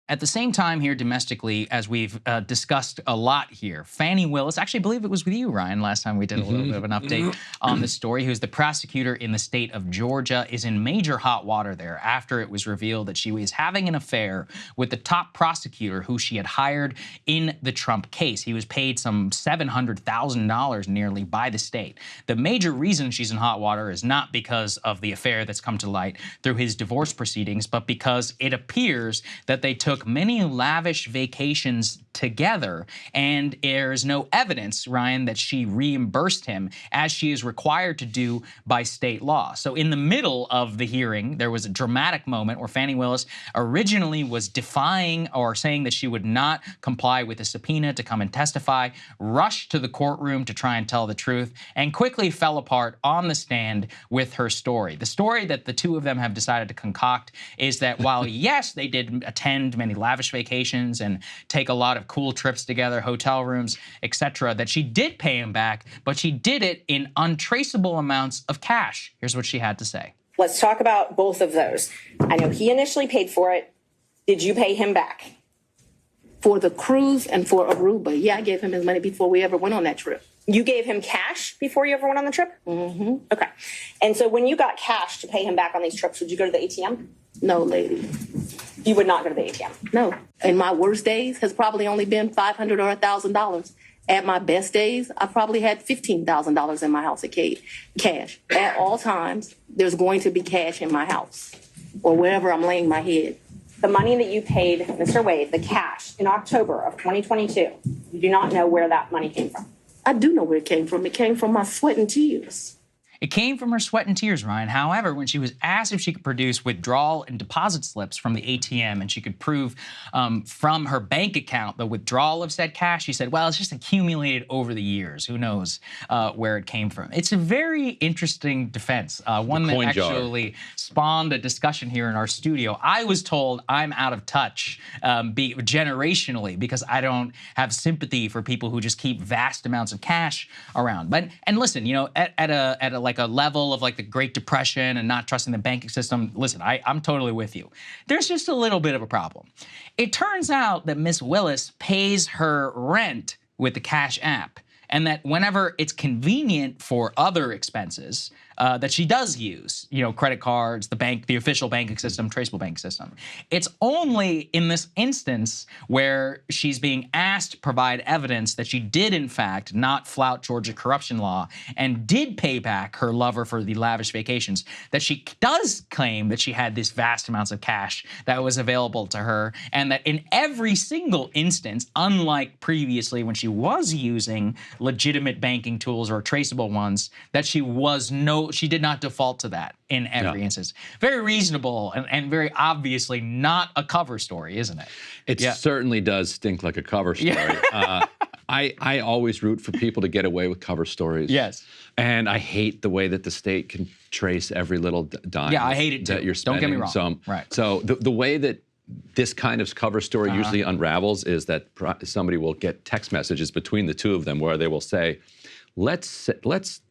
At the same time here domestically, as we've discussed a lot here, Fani Willis, actually I believe it was with you, Ryan, last time we did a little bit of an update on this story, who's the prosecutor in the state of Georgia, is in major hot water there after it was revealed that she was having an affair with the top prosecutor who she had hired in the Trump case. He was paid some $700,000 nearly by the state. The major reason she's in hot water is not because of the affair that's come to light through his divorce proceedings, but because it appears that they took many lavish vacations together, and there's no evidence, Ryan, that she reimbursed him as she is required to do by state law. So in the middle of the hearing, there was a dramatic moment where Fani Willis originally was defying or saying that she would not comply with a subpoena to come and testify, rushed to the courtroom to try and tell the truth, and quickly fell apart on the stand with her story. The story that the two of them have decided to concoct is that while, yes, they did attend many lavish vacations and take a lot of cool trips together, hotel rooms, etc., that she did pay him back, but she did it in untraceable amounts of cash. Here's what she had to say. Let's talk about both of those. I know he initially paid for it. Did you pay him back? For the cruise and for Aruba. Yeah, I gave him his money before we ever went on that trip. You gave him cash before you ever went on the trip? Mm-hmm. Okay. And so when you got cash to pay him back on these trips, would you go to the ATM? No, lady. You would not go to the ATM? No. And my worst days has probably only been $500 or $1,000. At my best days, I probably had $15,000 in my house at cash. At all times, there's going to be cash in my house or wherever I'm laying my head. The money that you paid Mr. Wade, the cash, in October of 2022, you do not know where that money came from? I do know where it came from. It came from my sweat and tears. It came from her sweat and tears, Ryan. However, when she was asked if she could produce withdrawal and deposit slips from the ATM and she could prove from her bank account the withdrawal of said cash, she said, well, it's just accumulated over the years. Who knows where it came from? It's a very interesting defense, one that actually spawned a discussion here in our studio. I was told I'm out of touch generationally because I don't have sympathy for people who just keep vast amounts of cash around. And listen, you know, at a like a level of like the Great Depression and not trusting the banking system, listen, I'm totally with you. There's just a little bit of a problem. It turns out that Miss Willis pays her rent with the Cash App, and that whenever it's convenient for other expenses that she does use, you know, credit cards, the bank, the official banking system, traceable banking system, it's only in this instance where she's being asked to provide evidence that she did, in fact, not flout Georgia corruption law and did pay back her lover for the lavish vacations, that she does claim that she had this vast amounts of cash that was available to her, and that in every single instance, unlike previously when she was using legitimate banking tools or traceable ones, that she did not default to that in every instance. Very reasonable and very obviously not a cover story, isn't it? It certainly does stink like a cover story. I always root for people to get away with cover stories. Yes. And I hate the way that the state can trace every little dime. Yeah, I hate it too. That you're spending. Don't get me wrong. So the way that this kind of cover story usually unravels is that somebody will get text messages between the two of them where they will say, let's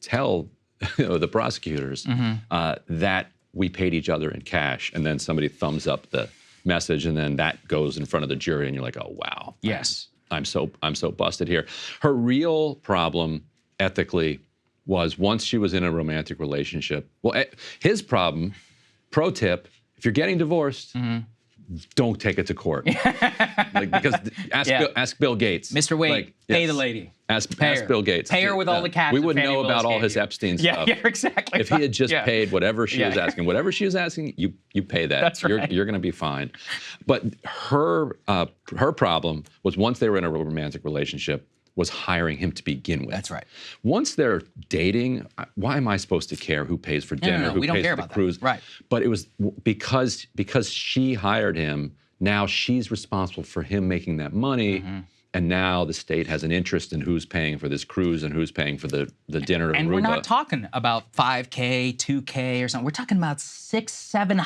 tell the prosecutors that we paid each other in cash, and then somebody thumbs up the message, and then that goes in front of the jury, and you're like, oh wow, yes, I'm so busted here. Her real problem ethically was once she was in a romantic relationship. Well, his problem, pro tip, if you're getting divorced, don't take it to court. Because ask Bill Gates. Mr. Wade, pay the lady. Ask Bill Gates. Pay her with all the cash. We wouldn't know about all his Epstein stuff. Yeah, exactly. If he had just paid whatever she was asking, you pay that. That's right. You're going to be fine. But her problem was once they were in a romantic relationship, was hiring him to begin with. That's right. Once they're dating, why am I supposed to care who pays for dinner, who pays for the cruise? Right. But it was because she hired him, now she's responsible for him making that money, and now the state has an interest in who's paying for this cruise and who's paying for the dinner in Aruba. And we're not talking about $5K, $2K or something. We're talking about $600,000,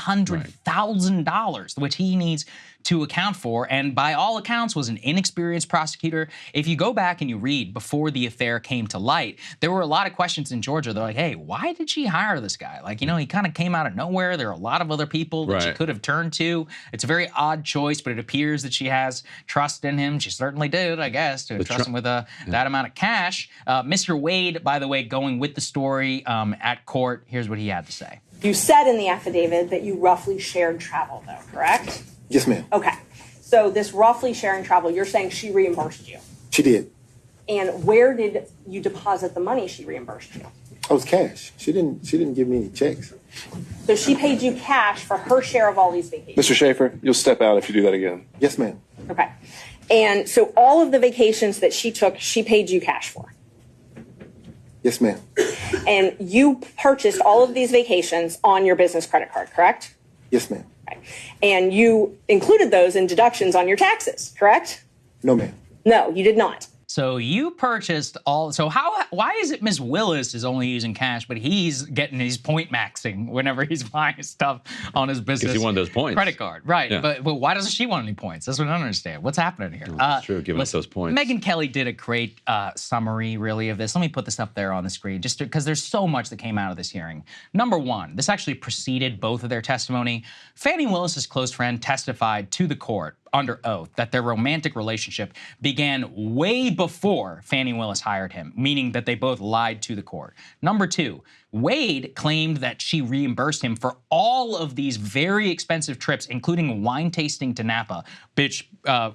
$700,000, which he needs to account for, and by all accounts was an inexperienced prosecutor. If you go back and you read before the affair came to light, there were a lot of questions in Georgia. They're like, hey, why did she hire this guy? Like, you know, he kind of came out of nowhere. There are a lot of other people that she could have turned to. It's a very odd choice, but it appears that she has trust in him. She certainly did, I guess, to trust him with that amount of cash. Mr. Wade, by the way, going with the story at court, here's what he had to say. You said in the affidavit that you roughly shared travel, though, correct? Yes, ma'am. Okay. So this roughly sharing travel, you're saying she reimbursed you. She did. And where did you deposit the money she reimbursed you? Oh, it was cash. She didn't give me any checks. So she paid you cash for her share of all these vacations. Mr. Schaefer, you'll step out if you do that again. Yes, ma'am. Okay. And so all of the vacations that she took, she paid you cash for. Yes, ma'am. And you purchased all of these vacations on your business credit card, correct? Yes, ma'am. Okay. And you included those in deductions on your taxes, correct? No, ma'am. No, you did not. So you purchased all. So why is it Ms. Willis is only using cash, but he's point maxing whenever he's buying stuff on his business? Because he wanted those points. Credit card, right? Yeah. But why doesn't she want any points? That's what I don't understand. What's happening here? It's true, giving us those points. Megyn Kelly did a great summary, really, of this. Let me put this up there on the screen, just because there's so much that came out of this hearing. Number one, this actually preceded both of their testimony. Fani Willis's close friend testified to the court under oath that their romantic relationship began way before Fani Willis hired him, meaning that they both lied to the court. Number two, Wade claimed that she reimbursed him for all of these very expensive trips, including wine tasting to Napa, which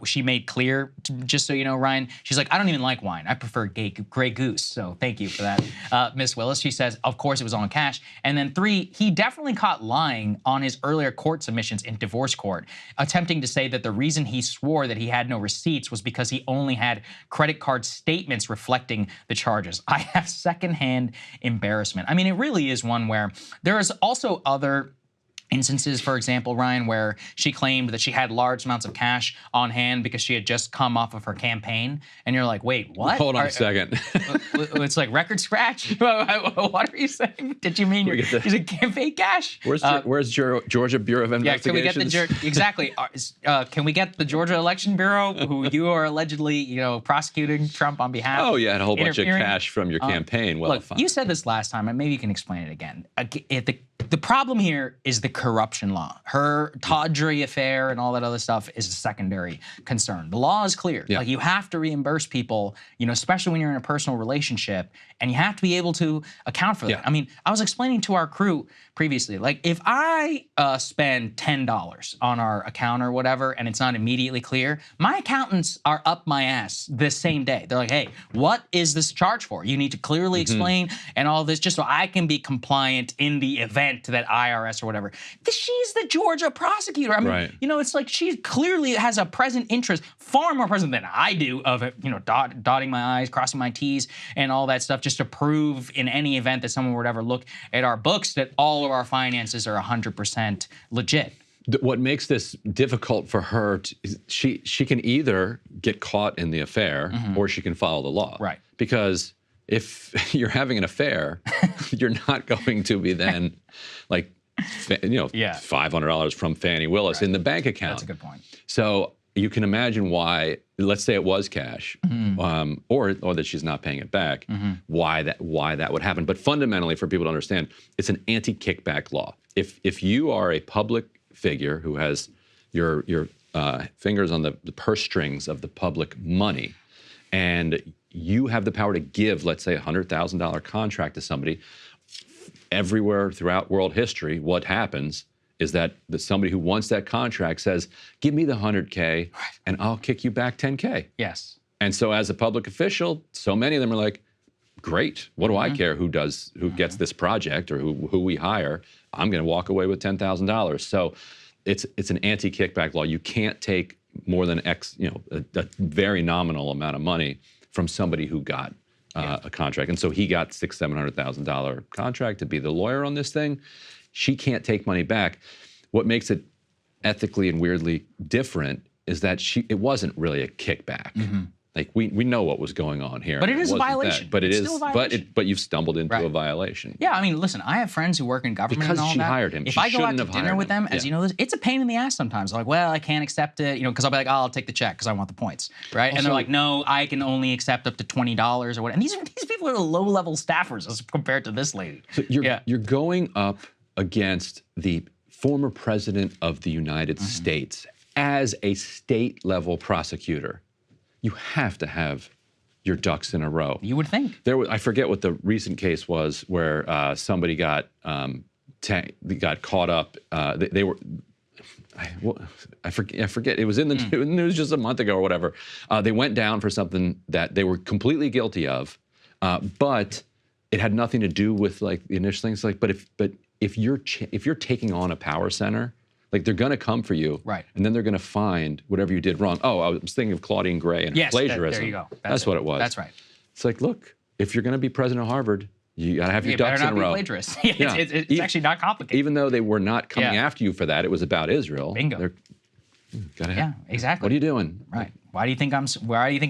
she made clear, just so you know, Ryan. She's like, I don't even like wine. I prefer Grey Goose. So thank you for that, Miss Willis. She says, of course, it was all in cash. And then three, he definitely caught lying on his earlier court submissions in divorce court, attempting to say that the reason he swore that he had no receipts was because he only had credit card statements reflecting the charges. I have secondhand embarrassment. I mean, it really is one where there is also other instances, for example, Ryan, where she claimed that she had large amounts of cash on hand because she had just come off of her campaign. And you're like, wait, what? Hold on a second. It's like record scratch? What are you saying? Did you mean you're using campaign cash? Where's Georgia Bureau of Investigations? Can we get exactly. Can we get the Georgia Election Bureau, who you are allegedly, prosecuting Trump on behalf? Oh, yeah, had a whole bunch of cash from your campaign. Well, look, fine. you said this last time, and maybe you can explain it again. The problem here is the corruption law. Her tawdry affair and all that other stuff is a secondary concern. The law is clear. Yeah. Like, you have to reimburse people, especially when you're in a personal relationship, and you have to be able to account for that. Yeah. I mean, I was explaining to our crew previously, like, if I spend $10 on our account or whatever, and it's not immediately clear, my accountants are up my ass this same day. They're like, hey, what is this charge for? You need to clearly explain and all this, just so I can be compliant in the event to that IRS or whatever. She's the Georgia prosecutor. I mean, it's like she clearly has a present interest, far more present than I do, of dotting my I's, crossing my T's, and all that stuff, just to prove in any event that someone would ever look at our books that all of our finances are 100% legit. What makes this difficult for her, she can either get caught in the affair or she can follow the law. Right. Because if you're having an affair, you're not going to be then like, $500 from Fani Willis in the bank account. That's a good point. So you can imagine why, let's say it was cash, or that she's not paying it back, why that would happen. But fundamentally, for people to understand, it's an anti-kickback law. If you are a public figure who has your fingers on the purse strings of the public money, and you have the power to give, let's say, a $100,000 contract to somebody, everywhere throughout world history, what happens is that somebody who wants that contract says, give me the $100K and I'll kick you back $10K. Yes. And so as a public official, so many of them are like, great, what do I care who gets this project or who we hire? I'm gonna walk away with $10,000. So it's an anti-kickback law. You can't take more than a very nominal amount of money from somebody who got a contract. And so he got $600,000-$700,000 contract to be the lawyer on this thing. She can't take money back. What makes it ethically and weirdly different is that it wasn't really a kickback. Like we know what was going on here. But it is a wasn't violation. That. But It's it is. still a violation. But you've stumbled into Right. a violation. Yeah, I mean, listen, I have friends who work in government Because and all she that. hired him. If She I go out shouldn't to have dinner hired with him. them, as Yeah. you know, it's a pain in the ass sometimes. Like, well, I can't accept it, because I'll be like, oh, I'll take the check because I want the points, right? And they're like, no, I can only accept up to $20 or what. And these people are low-level staffers as compared to this lady. So you're going up against the former president of the United States as a state-level prosecutor. You have to have your ducks in a row. You would think. I forget what the recent case was where somebody got caught up. They were. I forget. It was in the news just a month ago or whatever. They went down for something that they were completely guilty of, but it had nothing to do with like the initial things. Like, but if you're taking on a power center, like they're going to come for you, right? And then they're going to find whatever you did wrong. Oh, I was thinking of Claudine Gray and her plagiarism. There you go. That's what it was. That's right. It's like, look, if you're going to be president of Harvard, you got to have your ducks in a row. Better not be plagiarist. It's actually not complicated. Even though they were not coming after you for that, it was about Israel. Bingo. Yeah, exactly. What are you doing? Right. Why do you think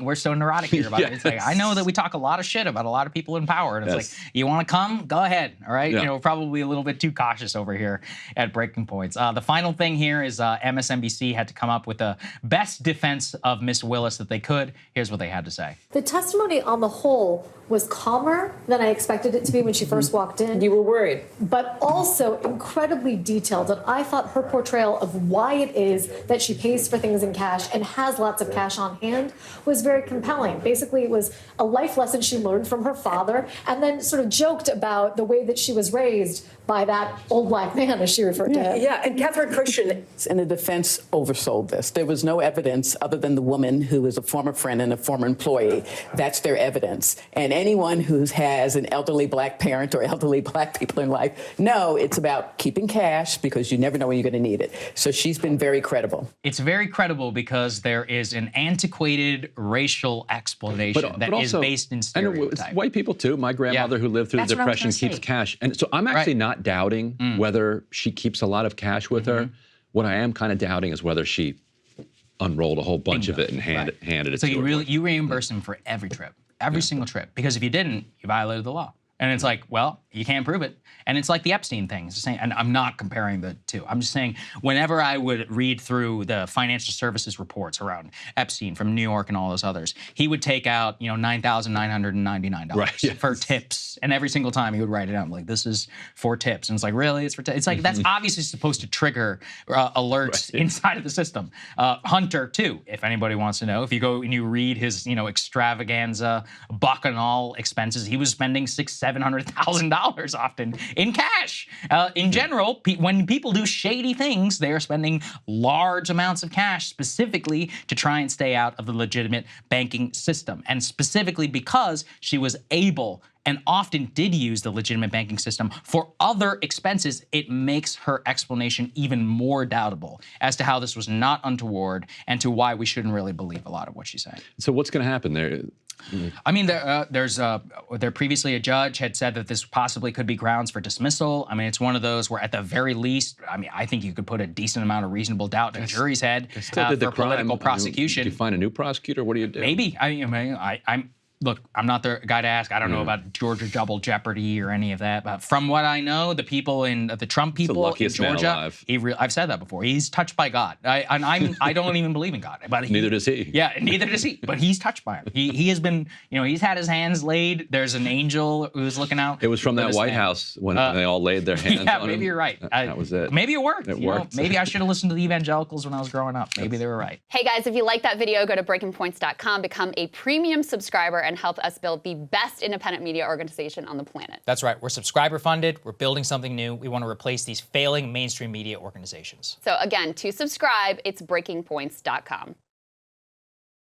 we're so neurotic here about it? It's like, I know that we talk a lot of shit about a lot of people in power, and it's like, you want to come? Go ahead. All right. Yeah. We're probably a little bit too cautious over here at Breaking Points. The final thing here is MSNBC had to come up with the best defense of Miss Willis that they could. Here's what they had to say. The testimony on the whole was calmer than I expected it to be when she first walked in. You were worried. But also incredibly detailed. And I thought her portrayal of why it is that she pays for things in cash and has lots of cash on hand was very compelling. Basically, it was a life lesson she learned from her father, and then sort of joked about the way that she was raised by that old black man, as she referred to him. Yeah, and Catherine Christian in the defense oversold this. There was no evidence other than the woman who is a former friend and a former employee. That's their evidence. And anyone who has an elderly black parent or elderly black people in life, no, it's about keeping cash because you never know when you're going to need it. So she's been very credible. It's very credible because there is an antiquated racial explanation that is based in stereotype. And white people too. My grandmother who lived through the Depression keeps cash. And so I'm actually not doubting whether she keeps a lot of cash with her. What I am kind of doubting is whether she unrolled a whole bunch of it and handed it so to her. You reimburse him for every trip, every single trip, because if you didn't, you violated the law. And it's like, well, you can't prove it. And it's like the Epstein thing. It's the same, and I'm not comparing the two. I'm just saying, whenever I would read through the financial services reports around Epstein from New York and all those others, he would take out, $9,999 for tips. And every single time he would write it out, like, this is for tips. And it's like, really? It's for tips? It's like, that's obviously supposed to trigger alerts inside of the system. Hunter, too, if anybody wants to know. If you go and you read his, extravaganza, bacchanal expenses, he was spending $700,000 often in cash. In general, when people do shady things, they are spending large amounts of cash specifically to try and stay out of the legitimate banking system. And specifically because she was able and often did use the legitimate banking system for other expenses, it makes her explanation even more doubtable as to how this was not untoward and to why we shouldn't really believe a lot of what she's saying. So what's going to happen there? I mean, there previously a judge had said that this possibly could be grounds for dismissal. I mean, it's one of those where at the very least, I think you could put a decent amount of reasonable doubt in a jury's head for political prosecution. Do you find a new prosecutor? What do you do? Maybe. Look, I'm not the guy to ask. I don't know about Georgia double jeopardy or any of that. But from what I know, the people the Trump people in Georgia, I've said that before. He's touched by God. I don't even believe in God. But neither does he. Yeah, neither does he. But he's touched by him. He has been, he's had his hands laid. There's an angel who's looking out. It was from that White House when they all laid their hands on him. Yeah, maybe you're right. That was it. Maybe it worked. It worked. Maybe I should have listened to the evangelicals when I was growing up. Maybe they were right. Hey guys, if you like that video, go to breakingpoints.com, become a premium subscriber, and help us build the best independent media organization on the planet. That's right. We're subscriber funded. We're building something new. We want to replace these failing mainstream media organizations. So again, to subscribe, it's breakingpoints.com.